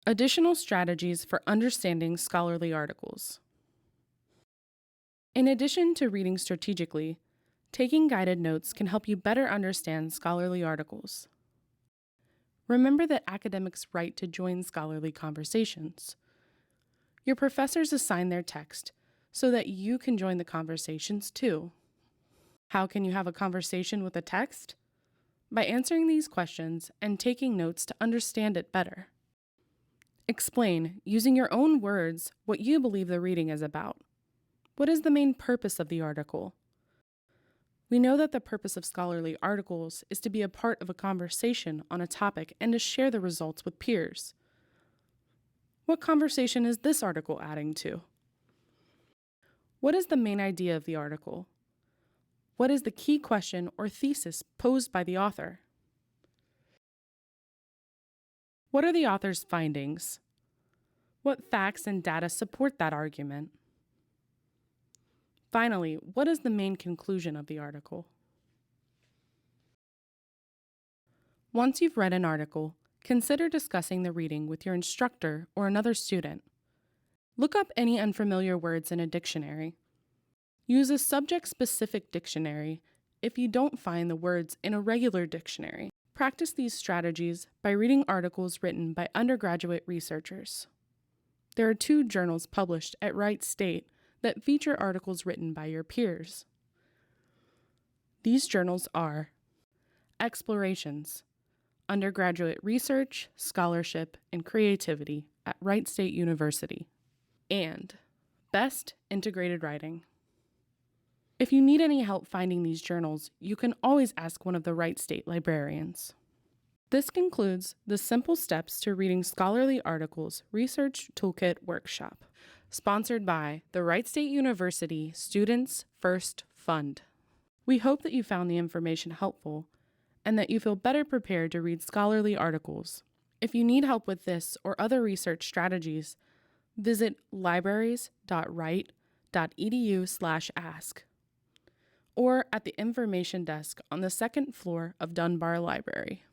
Additional strategies for understanding scholarly articles. In addition to reading strategically, taking guided notes can help you better understand scholarly articles. Remember that academics write to join scholarly conversations. Your professors assign their text so that you can join the conversations too. How can you have a conversation with a text? By answering these questions and taking notes to understand it better. Explain, using your own words, what you believe the reading is about. What is the main purpose of the article? We know that the purpose of scholarly articles is to be a part of a conversation on a topic and to share the results with peers. What conversation is this article adding to? What is the main idea of the article? What is the key question or thesis posed by the author? What are the author's findings? What facts and data support that argument? Finally, what is the main conclusion of the article? Once you've read an article, consider discussing the reading with your instructor or another student. Look up any unfamiliar words in a dictionary. Use a subject-specific dictionary if you don't find the words in a regular dictionary. Practice these strategies by reading articles written by undergraduate researchers. There are 2 journals published at Wright State that feature articles written by your peers. These journals are Explorations, Undergraduate Research, Scholarship, and Creativity at Wright State University, and Best Integrated Writing. If you need any help finding these journals, you can always ask one of the Wright State librarians. This concludes the Simple Steps to Reading Scholarly Articles Research Toolkit Workshop, sponsored by the Wright State University Students First Fund. We hope that you found the information helpful and that you feel better prepared to read scholarly articles. If you need help with this or other research strategies, visit libraries.wright.edu/ask or at the information desk on the 2nd floor of Dunbar Library.